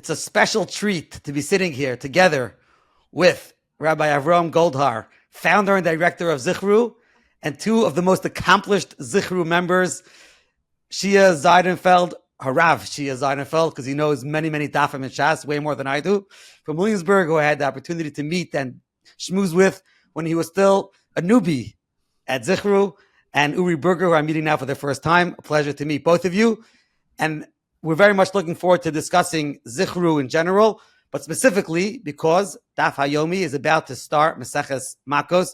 It's a special treat to be sitting here together with Rabbi Avram Goldhar, founder and director of Zichru, and two of the most accomplished Zichru members, Shia Zeidenfeld, Harav Shia Zeidenfeld, because he knows many, many Dafim and Shas, way more than I do, from Williamsburg, who I had the opportunity to meet and schmooze with when he was still a newbie at Zichru, and Uri Berger, who I'm meeting now for the first time. A pleasure to meet both of you. And we're very much looking forward to discussing Zichru in general, but specifically because Daf Hayomi is about to start Maseches Makkos,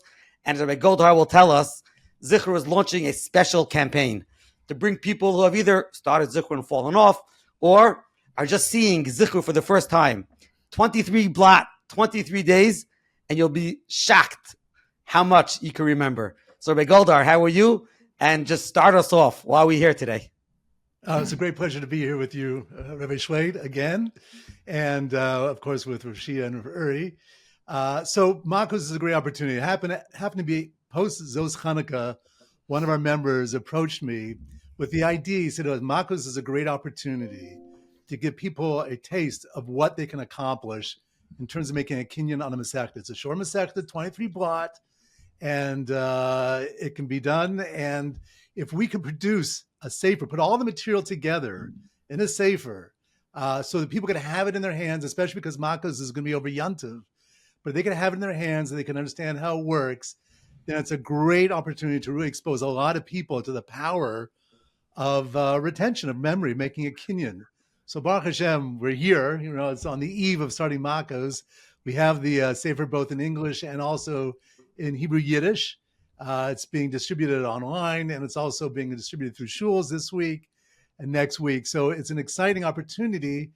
and Rabbi Goldhar will tell us Zichru is launching a special campaign to bring people who have either started Zichru and fallen off, or are just seeing Zichru for the first time. 23 blatt, 23 days, and you'll be shocked how much you can remember. So Rabbi Goldhar, how are you? And just start us off. Why are we here today? It's a great pleasure to be here with you, Rabbi Shwed, again, and of course with Rav Shia and Rav Uri. So Makkos is a great opportunity. It happened to be post Zos Chanukah. One of our members approached me with the idea. He said, Makkos is a great opportunity to give people a taste of what they can accomplish in terms of making a kinyan on a Masechta. It's a short Masechta, 23 blatt, and it can be done. And if we could produce a Sefer, put all the material together in a Sefer, so that people can have it in their hands, especially because Makkos is going to be over Yantiv, but they can have it in their hands and they can understand how it works, then it's a great opportunity to really expose a lot of people to the power of retention, of memory, making a kinyan. So Baruch Hashem, we're here. It's on the eve of starting Makkos. We have the Sefer both in English and also in Hebrew Yiddish. It's being distributed online, and it's also being distributed through shuls this week and next week. So it's an exciting opportunity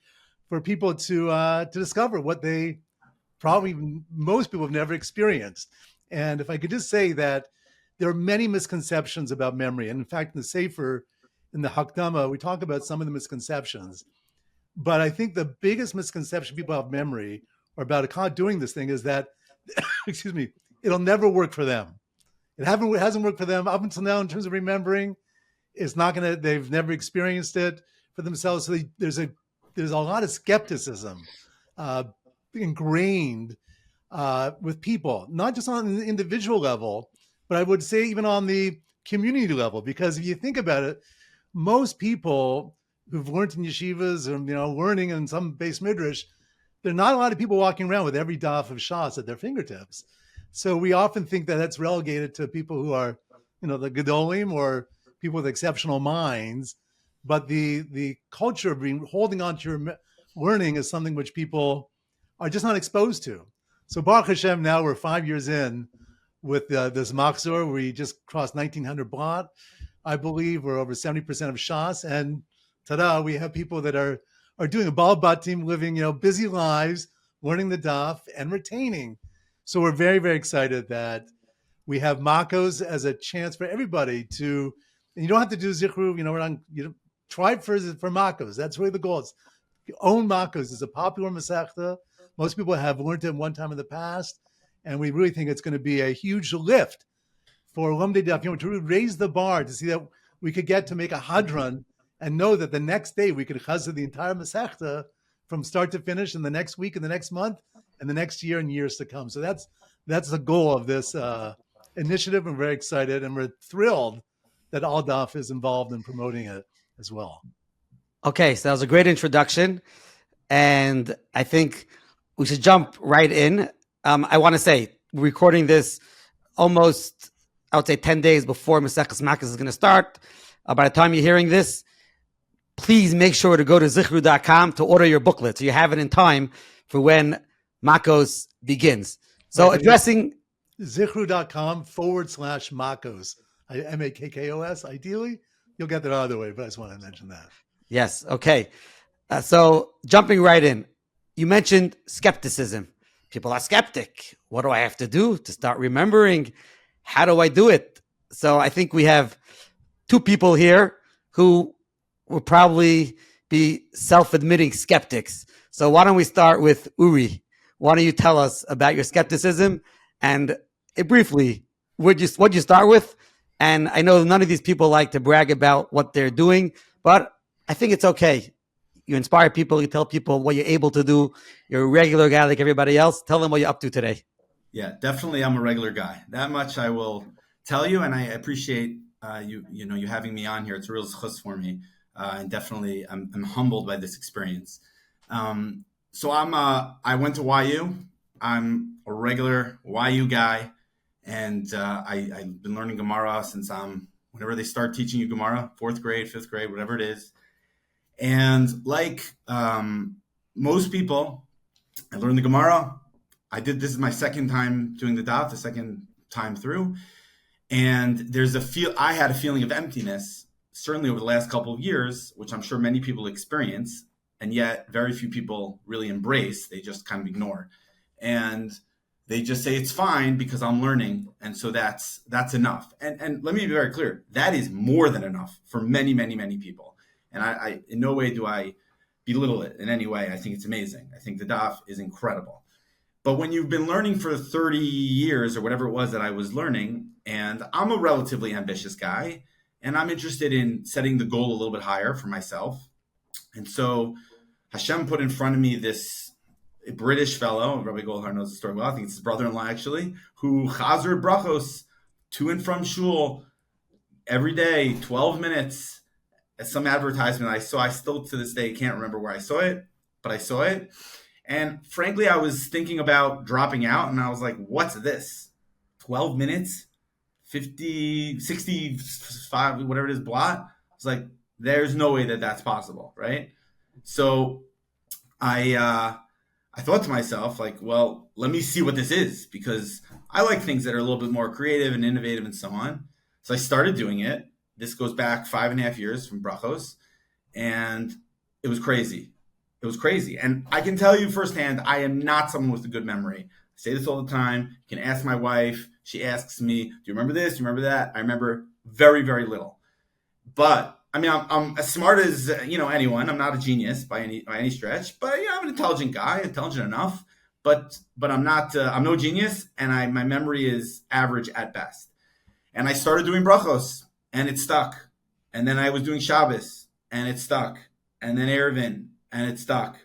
for people to discover what they most people have never experienced. And if I could just say that there are many misconceptions about memory. And in fact, in the Sefer, in the Hakdama, we talk about some of the misconceptions. But I think the biggest misconception people have memory or about doing this thing is that, excuse me, it'll never work for them. It hasn't worked for them up until now in terms of remembering. It's not going to. They've never experienced it for themselves. So there's a lot of skepticism ingrained with people, not just on the individual level, but I would say even on the community level. Because if you think about it, most people who've learned in yeshivas or learning in some base midrash, there are not a lot of people walking around with every daf of shas at their fingertips. So we often think that that's relegated to people who are, the gedolim or people with exceptional minds. But the culture of holding on to your learning is something which people are just not exposed to. So Baruch Hashem, now we're 5 years in with this Machzor. We just crossed 1,900 blatt. I believe we're over 70% of Shas. And ta-da, we have people that are doing a Baal Batim, living, busy lives, learning the daf and retaining. So we're very, very excited that we have Makkos as a chance for everybody to, and you don't have to do Zichru, try it for Makkos. That's really the goal. It's own Makkos. It's a popular Masechta. Most people have learned it one time in the past, and we really think it's going to be a huge lift for Lomdei Daf, to really raise the bar, to see that we could get to make a hadran and know that the next day we could chazir the entire Masechta from start to finish in the next week and the next month and the next year and years to come. So that's the goal of this initiative. I'm very excited, and we're thrilled that Al Daf is involved in promoting it as well. Okay, so that was a great introduction, and I think we should jump right in. I want to say, we're recording this almost, I would say, 10 days before Maseches Makkos is going to start. By the time you're hearing this, please make sure to go to zichru.com to order your booklet so you have it in time for when Makkos begins. So addressing zichru.com/Makkos, Makkos, ideally. You'll get that out of the way, but I just want to mention that. Yes, okay. So jumping right in, you mentioned skepticism. People are skeptic. What do I have to do to start remembering? How do I do it? So I think we have two people here who will probably be self-admitting skeptics. So why don't we start with Uri? Why don't you tell us about your skepticism and briefly, what'd you start with? And I know none of these people like to brag about what they're doing, but I think it's okay. You inspire people. You tell people what you're able to do. You're a regular guy like everybody else. Tell them what you're up to today. Yeah, definitely. I'm a regular guy. That much I will tell you, and I appreciate you having me on here. It's a real zchus for me, and definitely I'm humbled by this experience. So I went to YU. I'm a regular YU guy, and I've been learning Gemara since whenever they start teaching you Gemara, 4th grade, 5th grade, whatever it is. And like most people, I learned the Gemara. This is my second time doing the daf, the second time through. And I had a feeling of emptiness, certainly over the last couple of years, which I'm sure many people experience, and yet very few people really embrace. They just kind of ignore. And they just say it's fine because I'm learning. And so that's enough. And let me be very clear. That is more than enough for many, many, many people. And I in no way do I belittle it in any way. I think it's amazing. I think the daf is incredible. But when you've been learning for 30 years or whatever it was that I was learning, and I'm a relatively ambitious guy, and I'm interested in setting the goal a little bit higher for myself. And so Hashem put in front of me this British fellow, Rabbi Goldhar knows the story well, I think it's his brother-in-law actually, who chazer brachos to and from shul every day, 12 minutes, at some advertisement I saw. I still to this day can't remember where I saw it, but I saw it. And frankly, I was thinking about dropping out, and I was like, what's this? 12 minutes, 50, 65, whatever it is, blatt? I was like, there's no way that that's possible, right? So I thought to myself, like, well, let me see what this is, because I like things that are a little bit more creative and innovative and so on. So I started doing it. This goes back 5.5 years from brachos, and it was crazy. It was crazy. And I can tell you firsthand, I am not someone with a good memory. I say this all the time. You can ask my wife. She asks me, do you remember this? Do you remember that? I remember very, very little. But I mean, I'm as smart as anyone. I'm not a genius by any stretch, but I'm an intelligent guy, intelligent enough. But I'm not. I'm no genius, and my memory is average at best. And I started doing brachos, and it stuck. And then I was doing Shabbos, and it stuck. And then Erevin, and it stuck.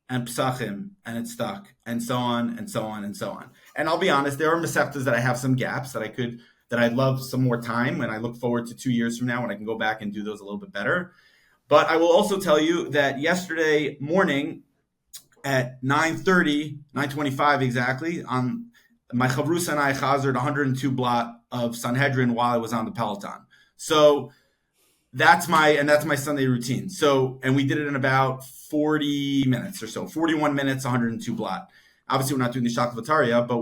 And Pesachim, and it stuck. And so on, and so on, and so on. And I'll be honest, there are Masechtas that I have some gaps that I'd love some more time, and I look forward to 2 years from now when I can go back and do those a little bit better. But I will also tell you that yesterday morning at 9:25 exactly, on my Chavrus and I chazered 102 blatt of Sanhedrin while I was on the Peloton. So that's my Sunday routine. So, and we did it in about 40 minutes or so, 41 minutes, 102 blatt. Obviously, we're not doing the Shaklavataria, but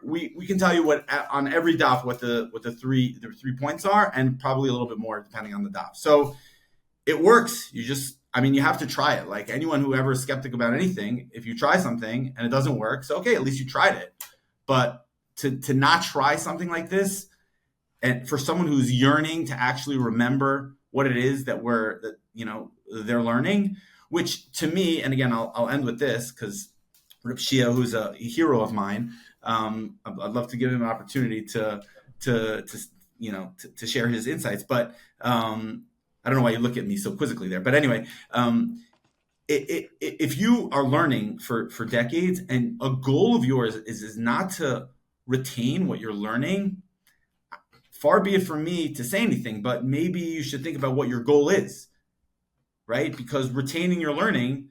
we can tell you what on every daf what the three points are, and probably a little bit more depending on the daf. So it works. You have to try it. Like anyone who ever is skeptic about anything, if you try something and it doesn't work, so okay, at least you tried it. But to not try something like this, and for someone who's yearning to actually remember what it is that they're learning, which to me, and again, I'll end with this because Rabbi, who's a hero of mine, I'd love to give him an opportunity to share his insights. But I don't know why you look at me so quizzically there. But anyway, if you are learning for decades and a goal of yours is not to retain what you're learning, far be it from me to say anything, but maybe you should think about what your goal is, right? Because retaining your learning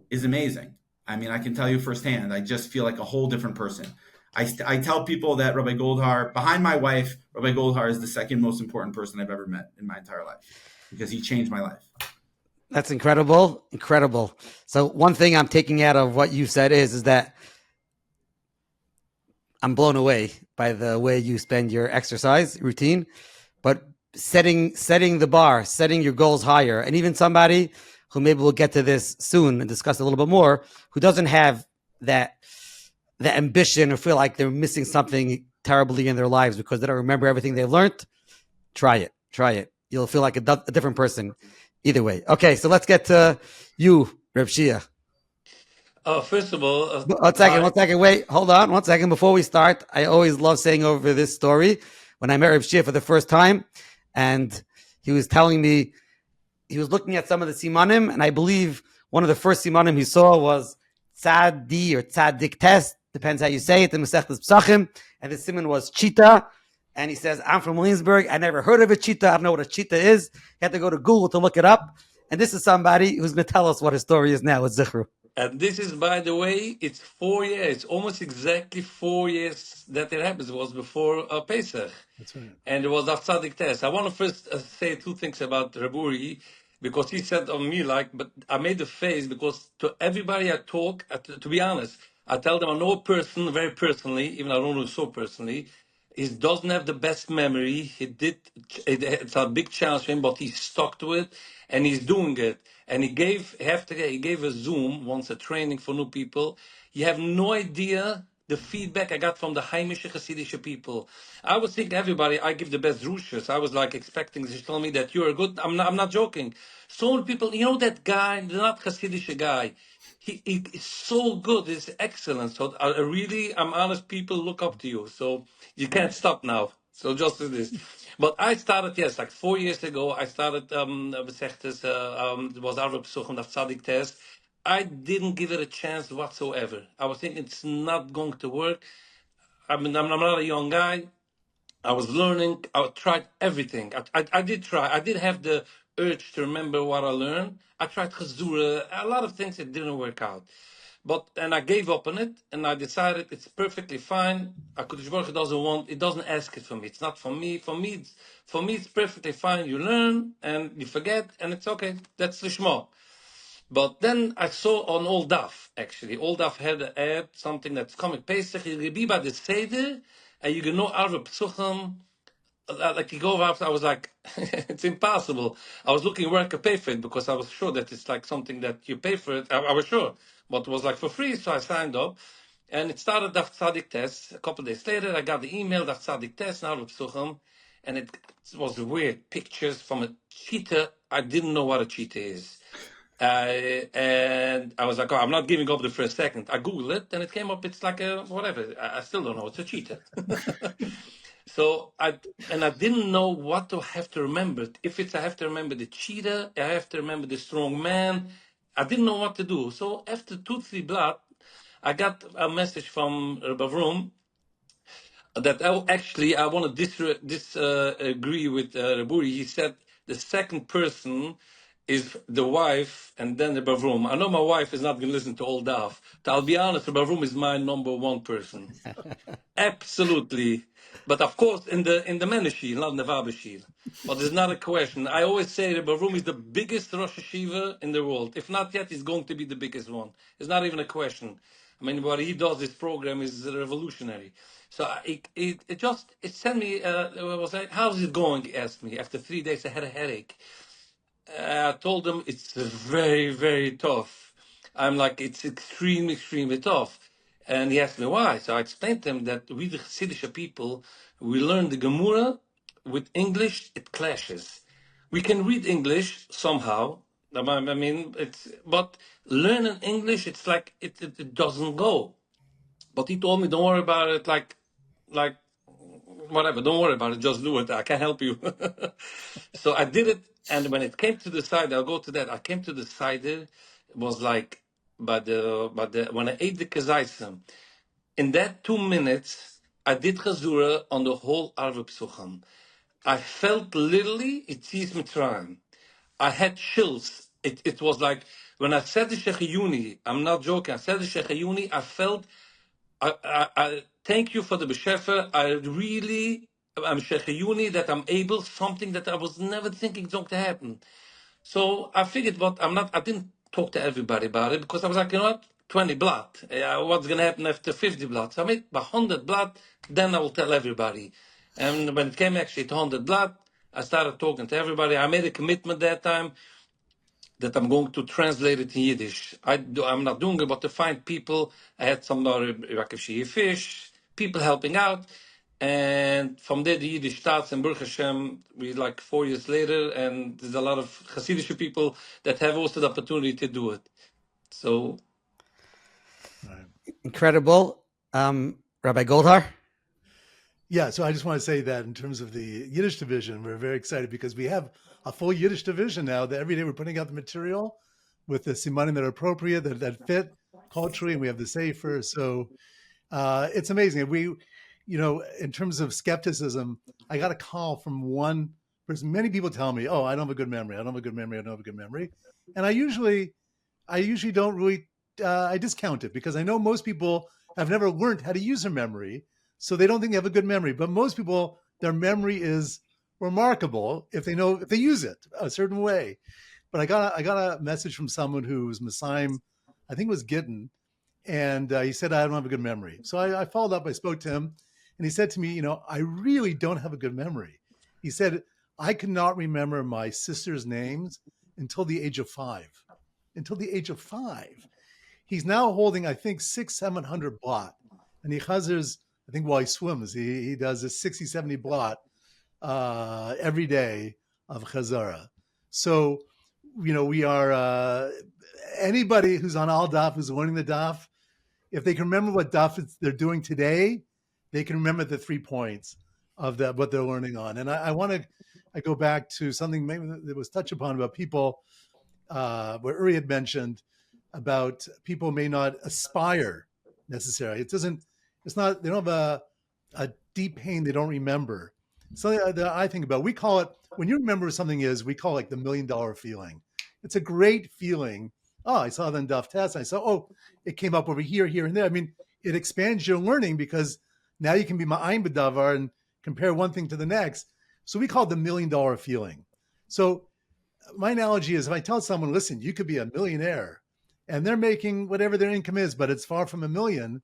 is amazing. I mean, I can tell you firsthand, I just feel like a whole different person. I tell people that Rabbi Goldhar, behind my wife, Rabbi Goldhar is the second most important person I've ever met in my entire life because he changed my life. That's incredible. Incredible. So one thing I'm taking out of what you said is that I'm blown away by the way you spend your exercise routine, but setting the bar, setting your goals higher. And even somebody who maybe we'll get to this soon and discuss a little bit more, who doesn't have that ambition or feel like they're missing something terribly in their lives because they don't remember everything they've learned, try it. You'll feel like a different person either way. Okay, so let's get to you, Reb Shia. Oh, first of all... One second. Wait, hold on. 1 second. Before we start, I always love saying over this story. When I met Reb Shia for the first time, and he was telling me he was looking at some of the Simanim, and I believe one of the first Simanim he saw was Tzad D or Tzaddik Test, depends how you say it, the Masechtas Psachim, and the Siman was Cheetah. And he says, I'm from Williamsburg. I never heard of a cheetah. I don't know what a cheetah is. You had to go to Google to look it up. And this is somebody who's going to tell us what his story is now with Zichru. And this is, by the way, it's 4 years, almost exactly 4 years that it happens. It was before Pesach. That's right. And it was that Tzaddik test. I want to first say two things about Rabbi, because he said on me, but I made the face because to everybody I talk, to be honest, I tell them I know a person very personally, even I don't know so personally. He doesn't have the best memory. It's a big challenge for him, but he stuck to it and he's doing it. And he gave a Zoom once, a training for new people. You have no idea the feedback I got from the Heimische Hasidische people. I was thinking everybody, I give the best drushes. I was like expecting to tell me that you're good. I'm not joking. So many people, that guy, the not Hasidische guy, he is so good. It's excellent. So I'm honest, people look up to you. So you can't stop now. So just this. But I started, yes, like 4 years ago, I started, it was Arab Suchum of Tzaddik test. I didn't give it a chance whatsoever. I was thinking it's not going to work. I'm not a young guy. I was learning. I tried everything. I did try. I did have the urge to remember what I learned. I tried chazura, a lot of things that didn't work out. And I gave up on it, and I decided it's perfectly fine. HaKadosh Baruch Hu it doesn't ask it for me. It's not for me. For me, it's perfectly fine. You learn, and you forget, and it's okay. That's the shmo. But then I saw on Old Daf, actually. Old Daf had an ad, something that's coming Pesach. You'll be by the Seder, and you can know Arab Psuchim. Like you go after, I was like, it's impossible. I was looking where I could pay for it because I was sure that it's like something that you pay for it. I was sure, but it was like for free, so I signed up. And it started Daf Tzadik test. A couple of days later, I got the email Daf Tzadik test, now Psuchim, and it was weird pictures from a cheetah. I didn't know what a cheetah is. And I was like, I'm not giving up the first second. I Googled it, and it came up, it's like a whatever. I still don't know. It's a cheetah. So I didn't know what to have to remember. If I have to remember the cheetah, I have to remember the strong man. I didn't know what to do. So after 2-3 blatt, I got a message from Rabbi that I want to disagree with Rabbi. He said the second person is the wife and then the Bavrum. I know my wife is not going to listen to all Daf. I'll be honest, the Bavrum is my number one person. Absolutely. But of course, in the Menashil, not in the Vabashil. But there's not a question. I always say the Bavrum is the biggest Rosh Hashiva in the world. If not yet, he's going to be the biggest one. It's not even a question. I mean, what he does, this program is revolutionary. So it sent me, was like, how's it going? He asked me. After 3 days, I had a headache. I told him it's very, very tough. I'm like, it's extremely, extremely tough. And he asked me why. So I explained to him that we, the Hasidic people, we learn the Gemara with English, it clashes. We can read English somehow. I mean, but learning English, it's like, it doesn't go. But he told me, don't worry about it, like whatever, don't worry about it, just do it. I can help you. So I did it, and when it came to the side, I'll go to that. I came to the cider, it was like, when I ate the kazaisim, in that 2 minutes, I did chazura on the whole Arab Psucham. I felt literally, it sees Mitzrayim. I had chills. It was like, when I said the Shechayuni, I'm not joking, I said the Shechayuni, I felt, I thank you for the Beshefer. I'm Shechayuni that I'm able, something that I was never thinking is going to happen. So I figured, I didn't talk to everybody about it because I was like, 20 blatt. What's going to happen after 50 blatt? So I made 100 blatt, then I will tell everybody. And when it came actually to 100 blatt, I started talking to everybody. I made a commitment that time that I'm going to translate it in Yiddish. I'm not doing it, but to find people. I had somebody, Fish, people helping out. And from there, the Yiddish starts, and Baruch Hashem, we like 4 years later, and there's a lot of Hasidic people that have also the opportunity to do it. So. Incredible. Rabbi Goldhar? Yeah, so I just want to say that in terms of the Yiddish division, we're very excited because we have a full Yiddish division now. That every day we're putting out the material with the Simanim that are appropriate, that fit culturally, and we have the Sefer. So it's amazing. In terms of skepticism, I got a call from one person. Many people tell me, "Oh, I don't have a good memory. I don't have a good memory. I don't have a good memory," and I usually don't really. I discount it because I know most people have never learned how to use their memory, so they don't think they have a good memory. But most people, their memory is remarkable if they use it a certain way. But I got a message from someone who was Messiah, I think it was Gittin, and he said I don't have a good memory. So I followed up. I spoke to him, and he said to me, I really don't have a good memory. He said I could not remember my sister's names until the age of 5. Until the age of 5. He's now holding, I think, 600-700 blatt, and he chazers, I think, while he swims, he does a 60-70 blatt every day of chazara. So, we are anybody who's on al daf, who's learning the daf, if they can remember what daf they're doing today, they can remember the 3 points of what they're learning on. And I go back to something maybe that was touched upon about people, where Uri had mentioned about people may not aspire necessarily. They don't have a deep pain they don't remember. Something that I think about, we call it, when you remember something we call it like the $1 million feeling. It's a great feeling. Oh, I saw the Daf test. I saw, it came up over here, here, and there. I mean, it expands your learning because now you can be ma'ayin b'davar and compare one thing to the next. So we call it the $1 million feeling. So my analogy is if I tell someone, listen, you could be a millionaire and they're making whatever their income is, but it's far from $1 million.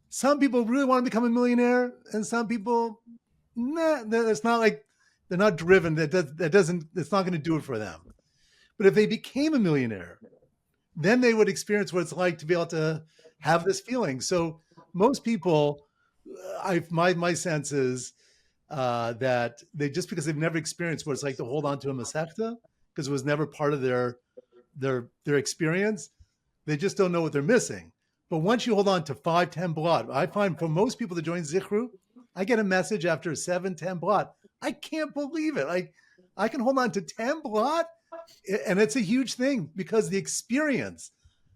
Some people really want to become a millionaire, and some people, it's not like they're not driven. It's not going to do it for them. But if they became a millionaire, then they would experience what it's like to be able to have this feeling. So most people, my sense is that they, just because they've never experienced what it's like to hold on to a masechta, because it was never part of their experience, they just don't know what they're missing. But once you hold on to 5-10 blatt, I find for most people that join Zichru, I get a message after 7-10 blatt. I can't believe it. I can hold on to 10 blatt, and it's a huge thing because the experience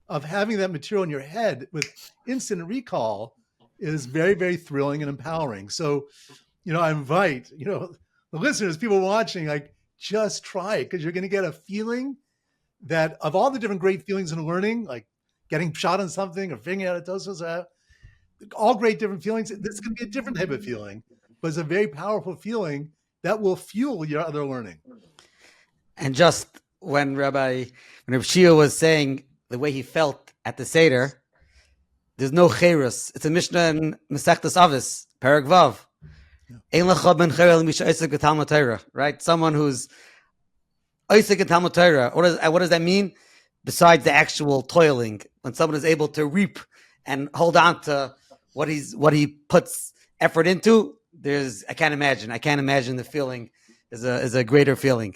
of having that material in your head with instant recall is very, very thrilling and empowering. So, I invite, the listeners, people watching, just try it because you're going to get a feeling that of all the different great feelings in learning, like getting shot on something or figuring out a tosos, all great different feelings. This is going to be a different type of feeling, but it's a very powerful feeling that will fuel your other learning. And just when Rabbi Shia was saying the way he felt at the Seder, there's no cherus. It's a Mishnah in Masechtas Avos, Perek Vav. Ein lecha ben cherel misha oisek b'talmud Torah. Right? Someone who's oisek in Talmud Torah. What does that mean? Besides the actual toiling, when someone is able to reap and hold on to what he puts effort into, I can't imagine the feeling is a greater feeling.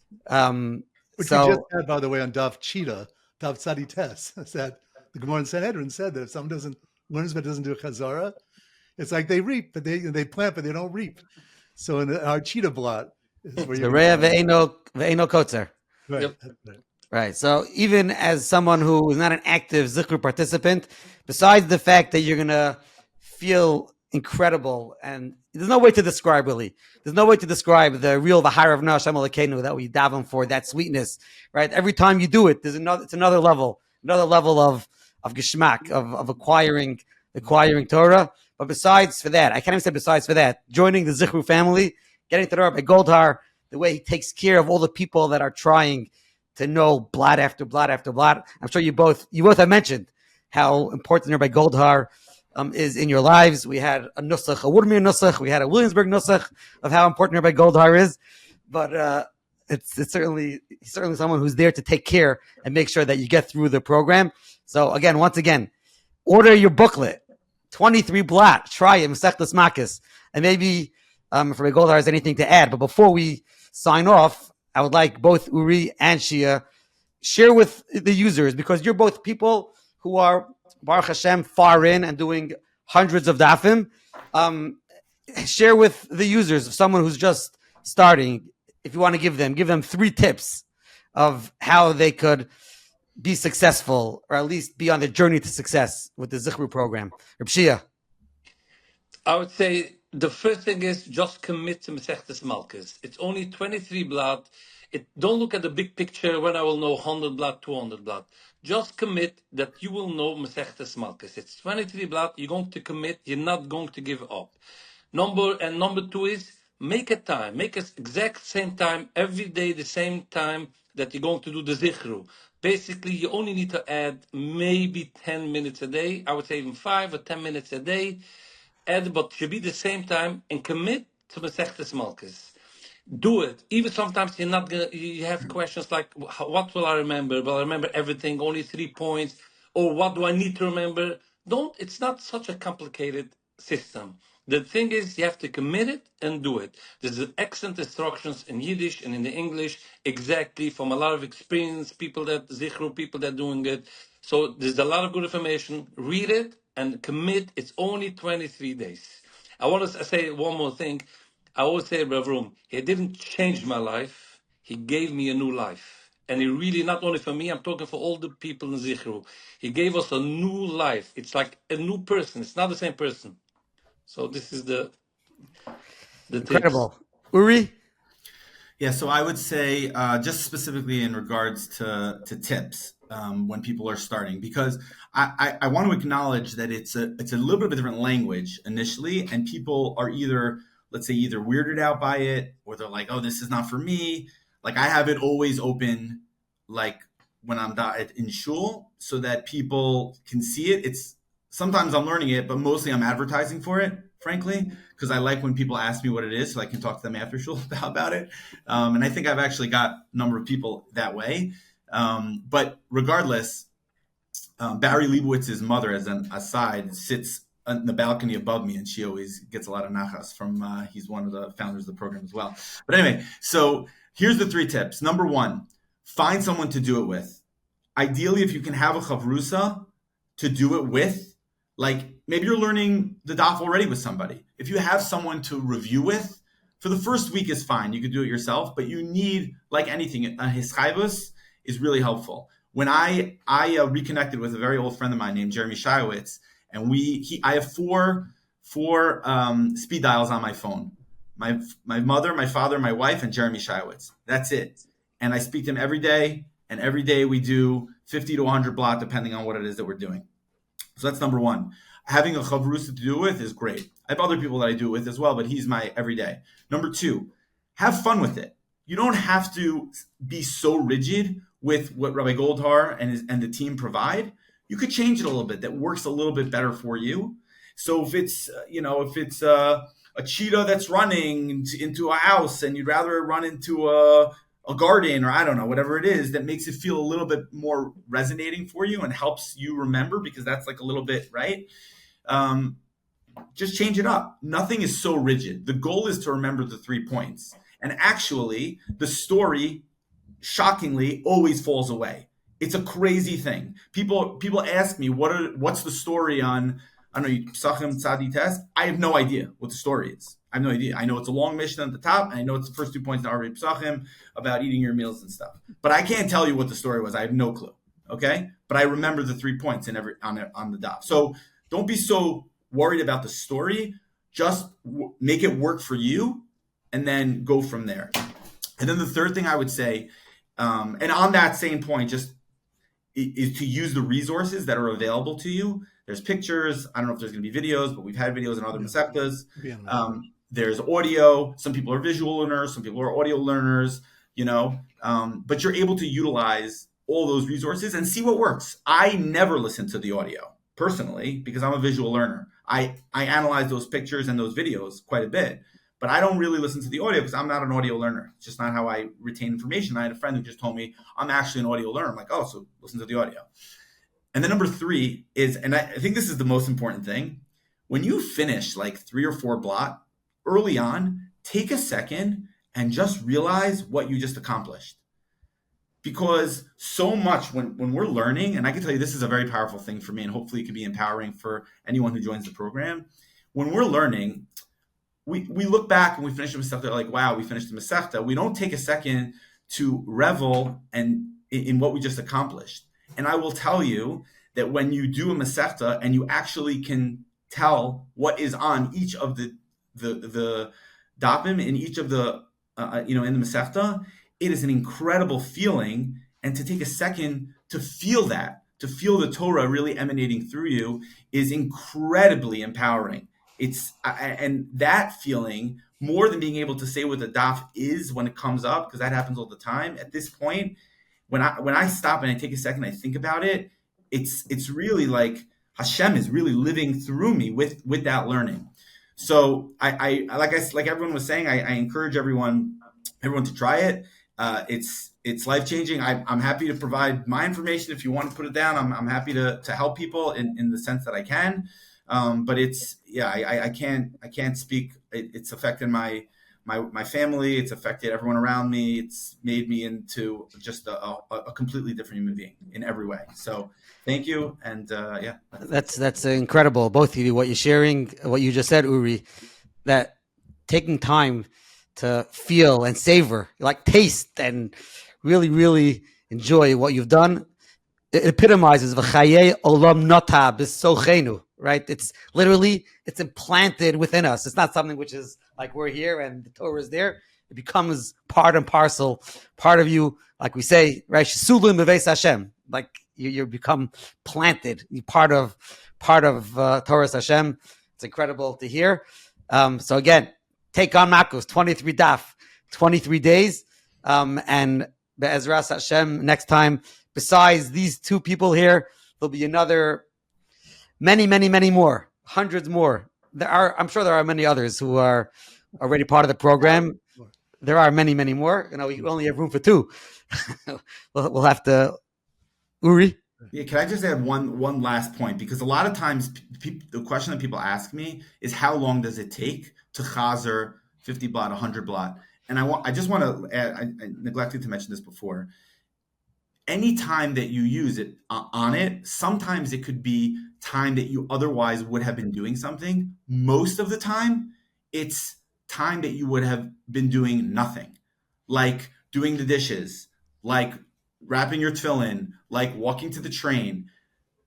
Which we just had, by the way, on Daf Cheetah, Daf Tzadi Tes, that the Gemara in Sanhedrin said that if someone learns but doesn't do a chazara, it's like they reap, but they plant, but they don't reap. So in our Cheetah blot is where the Reya ve'eno kotzer. Right. Yep. Right. So even as someone who is not an active Zichru participant, besides the fact that you're gonna feel incredible, and there's no way to describe really. There's no way to describe the real V'hara of Hashem Elokeinu that we daven for, that sweetness. Right. Every time you do it, it's another level of geschmack, of acquiring Torah. But besides for that, I can't even say besides for that, joining the Zichru family, getting to know Rabbi Goldhar, the way he takes care of all the people that are trying to know blatt after blatt after blatt. I'm sure you both have mentioned how important Rabbi Goldhar is in your lives. We had a nusach, a Woodmere nusach, we had a Williamsburg nusach of how important Rabbi Goldhar is. But it's certainly someone who's there to take care and make sure that you get through the program. So once again, order your booklet, 23 blatt, try it, Masechtas Makkos, and maybe if Rabbi Goldhar has anything to add. But before we sign off, I would like both Uri and Shia share with the users, because you're both people who are, Baruch Hashem, far in and doing hundreds of dafim. share with the users, someone who's just starting, if you want to give them 3 tips of how they could be successful, or at least be on the journey to success with the Zichru program. Rabbi, I would say the first thing is just commit to Masechtas Malkas. It's only 23 blood. Don't look at the big picture when I will know 100 blood, 200 blood. Just commit that you will know Masechtas Malkas. It's 23 blood. You're going to commit. You're not going to give up. Number 2 is make a time. Make an exact same time every day, the same time that you're going to do the Zichru. Basically, you only need to add maybe 10 minutes a day. I would say even 5 or 10 minutes a day. Add, but should be the same time and commit to Masechtas Malkus. Do it. Even sometimes you're not gonna. You have questions like, "What will I remember? Will I remember everything? Only 3 points? Or what do I need to remember?" Don't. It's not such a complicated system. The thing is, you have to commit it and do it. There's excellent instructions in Yiddish and in the English, exactly from a lot of experienced people that Zichru people that doing it. So there's a lot of good information. Read it and commit. It's only 23 days. I want to say one more thing. I always say, Rev. He didn't change my life. He gave me a new life. And he really, not only for me, I'm talking for all the people in Zichru. He gave us a new life. It's like a new person. It's not the same person. So this is the tips. incredible. Uri? Yeah, so I would say just specifically in regards to tips when people are starting, because I want to acknowledge that it's a little bit of a different language initially, and people are either, let's say, either weirded out by it, or they're like, oh, this is not for me. Like, I have it always open, like when I'm in shul, so that people can see it. It's sometimes I'm learning it, but mostly I'm advertising for it, frankly, because I like when people ask me what it is, so I can talk to them after shul about it. And I think I've actually got a number of people that way. But regardless, Barry Leibowitz's mother, as an aside, sits on the balcony above me, and she always gets a lot of nachas from, he's one of the founders of the program as well. But anyway, so here's the 3 tips. Number 1, find someone to do it with. Ideally, if you can have a chavrusa to do it with, like maybe you're learning the daf already with somebody. If you have someone to review with, for the first week is fine. You could do it yourself, but you need, like anything, a hischayvus is really helpful. When I reconnected with a very old friend of mine named Jeremy Shiowitz, and I have four speed dials on my phone. My mother, my father, my wife, and Jeremy Shiowitz. That's it. And I speak to him every day, and every day we do 50 to 100 blatt, depending on what it is that we're doing. So that's number 1. Having a chavrusa to do with is great. I have other people that I do it with as well, but he's my everyday. Number 2, have fun with it. You don't have to be so rigid with what Rabbi Goldhar and the team provide. You could change it a little bit. That works a little bit better for you. So if it's a cheetah that's running into a house, and you'd rather run into a garden, or I don't know, whatever it is that makes it feel a little bit more resonating for you and helps you remember, because that's like a little bit, right? Just change it up. Nothing is so rigid. The goal is to remember the 3 points. And actually, the story, shockingly, always falls away. It's a crazy thing. People ask me, what's the story on, I don't know, Psachim Tzadi Test? I have no idea what the story is. I have no idea. I know it's a long mission at the top, and I know it's the first 2 points in Arvei Psachim about eating your meals and stuff. But I can't tell you what the story was. I have no clue. Okay? But I remember the 3 points on the daf. So don't be so worried about the story. Just make it work for you, and then go from there. And then the third thing I would say, and on that same point, just is to use the resources that are available to you. There's pictures. I don't know if there's going to be videos, but we've had videos in other Masechtas. There's audio. Some people are visual learners. Some people are audio learners, but you're able to utilize all those resources and see what works. I never listen to the audio personally because I'm a visual learner. I analyze those pictures and those videos quite a bit, but I don't really listen to the audio because I'm not an audio learner. It's just not how I retain information. I had a friend who just told me I'm actually an audio learner. I'm like, oh, so listen to the audio. And then number 3 is, and I think this is the most important thing, when you finish like 3 or 4 blatt early on, take a second and just realize what you just accomplished. Because so much when we're learning, and I can tell you this is a very powerful thing for me, and hopefully it can be empowering for anyone who joins the program. When we're learning, we look back and we finish the Masechta like, wow, we finished the Masechta. We don't take a second to revel and in what we just accomplished. And I will tell you that when you do a Masechta and you actually can tell what is on each of the dapim in each of the in the Masechta, it is an incredible feeling. And to take a second to feel that, to feel the Torah really emanating through you, is incredibly empowering. And that feeling, more than being able to say what the daf is when it comes up, because that happens all the time. At this point, when I stop and I take a second, I think about it. It's really like Hashem is really living through me with that learning. So I like everyone was saying, I encourage everyone to try it. It's life changing. I'm happy to provide my information if you want to put it down. I'm happy to help people in the sense that I can. But I can't speak. It's affected my family. It's affected everyone around me. It's made me into just a completely different human being in every way. So thank you. And that's incredible. Both of you, what you're sharing, what you just said, Uri, that taking time to feel and savor, like taste and really, really enjoy what you've done. It epitomizes v'chaye olam nota b'sochenu, right? It's literally, it's implanted within us. It's not something which is like we're here and the Torah is there. It becomes part and parcel, part of you, like we say, right? Shesulim b'veis Hashem, like you become planted. You're part of Torah Hashem. It's incredible to hear. So again, take on Makkos, 23 daf, 23 days, and Be'ezras Hashem next time. Besides these two people here, there'll be another many, many, many more, hundreds more. I'm sure there are many others who are already part of the program. There are many, many more. We only have room for two. We'll have to. Uri? Yeah, can I just add one last point? Because a lot of times the question that people ask me is, how long does it take to chazer 50 blatt, 100 blatt? And I just want to add, I neglected to mention this before. Any time that you use it on it, sometimes it could be time that you otherwise would have been doing something. Most of the time, it's time that you would have been doing nothing, like doing the dishes, like wrapping your tefillin, like walking to the train.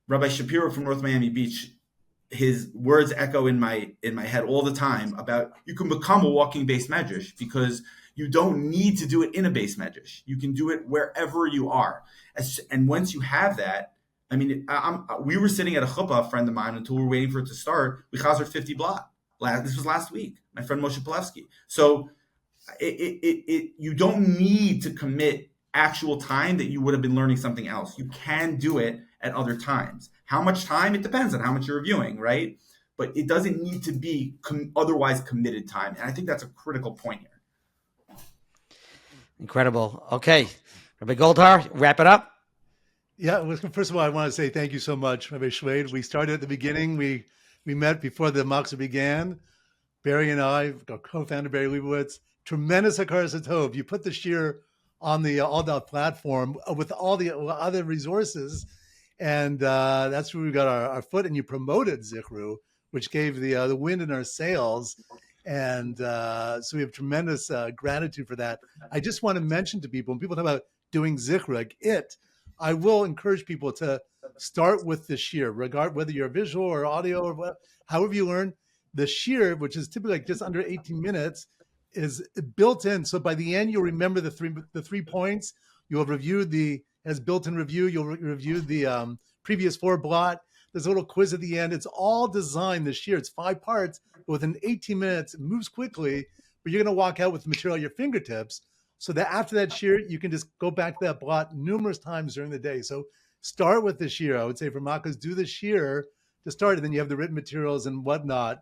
Rabbi Shapiro from North Miami Beach, his words echo in my head all the time about you can become a walking base medrash because you don't need to do it in a base medrash. You can do it wherever you are. And once you have that, I mean, we were sitting at a chuppah, a friend of mine, until we were waiting for it to start. We chazered 50 blatt. This was last week. My friend Moshe Palevsky. So you don't need to commit actual time that you would have been learning something else. You can do it at other times. How much time? It depends on how much you're reviewing, right? But it doesn't need to be otherwise committed time. And I think that's a critical point here. Incredible. Okay. Rabbi Goldhar, wrap it up. Yeah, well, first of all, I want to say thank you so much, Rabbi Shwed. We started at the beginning. We met before the Makkos began. Barry and I, our co-founder Barry Leibowitz, tremendous hakaras hatov. You put the shir on the All platform with all the other resources, and that's where we got our foot. And you promoted Zichru, which gave the wind in our sails. And so we have tremendous gratitude for that. I just want to mention to people, when people talk about doing Zichru, like I will encourage people to start with the shir, regard whether you're visual or audio or however you learn. The shir, which is typically like just under 18 minutes, is built in. So by the end, you'll remember the 3 points. You'll review as built-in review. You'll review the previous 4 blot. There's a little quiz at the end. It's all designed this year. It's 5 parts, but within 18 minutes, it moves quickly, but you're going to walk out with the material at your fingertips so that after that shear, you can just go back to that blot numerous times during the day. So start with the shear. I would say for Makkos, do the shear to start, and then you have the written materials and whatnot.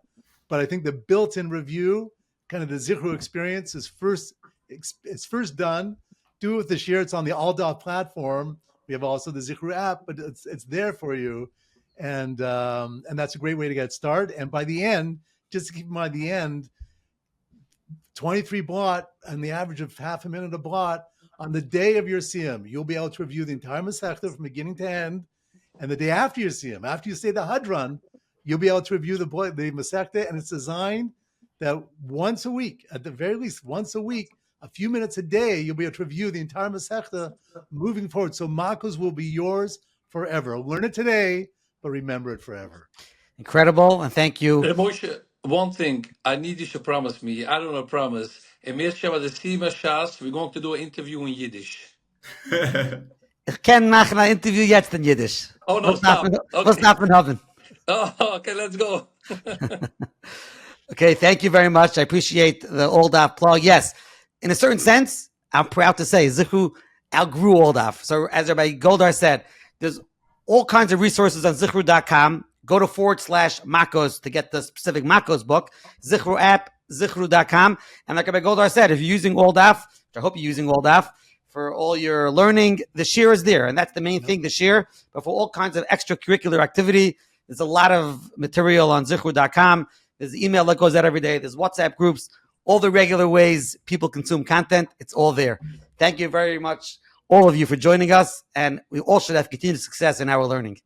But I think the built-in review, kind of the Zichru experience, is first done. Do it with the shear. It's on the All platform. We have also the Zichru app, but it's there for you. And that's a great way to get started. And by the end, just to keep in mind the end, 23 blot and the average of half a minute a blot on the day of your siyum. You'll be able to review the entire Masechta from beginning to end. And the day after your siyum, after you say the Hadran, you'll be able to review the Masechta, and it's designed that once a week, at the very least once a week, a few minutes a day, you'll be able to review the entire Masechta moving forward. So Makkos will be yours forever. Learn it today, but remember it forever. Incredible, and thank you. Moshe, one thing I need you to promise me. I don't know, promise. In Meerschema the Sima Shas, we're going to do an interview in Yiddish. Ich kann machen ein Interview jetzt in Jiddisch. Oh no, Was darf stop. was Okay. darf man haben? Oh, okay, let's go. Okay, thank you very much. I appreciate the Oldaf plug. Yes, in a certain sense, I'm proud to say Zichru outgrew Oldaf. So as Rabbi Goldhar said, there's all kinds of resources on Zichru.com. Go to /Makkos to get the specific Makkos book. Zichru app, Zichru.com. And like Rabbi Goldhar said, if you're using Oldaf, which I hope you're using Oldaf, for all your learning, the shir is there. And that's the main thing, the shir. But for all kinds of extracurricular activity, there's a lot of material on Zichru.com. There's email that goes out every day. There's WhatsApp groups, all the regular ways people consume content. It's all there. Thank you very much, all of you, for joining us. And we all should have continued success in our learning.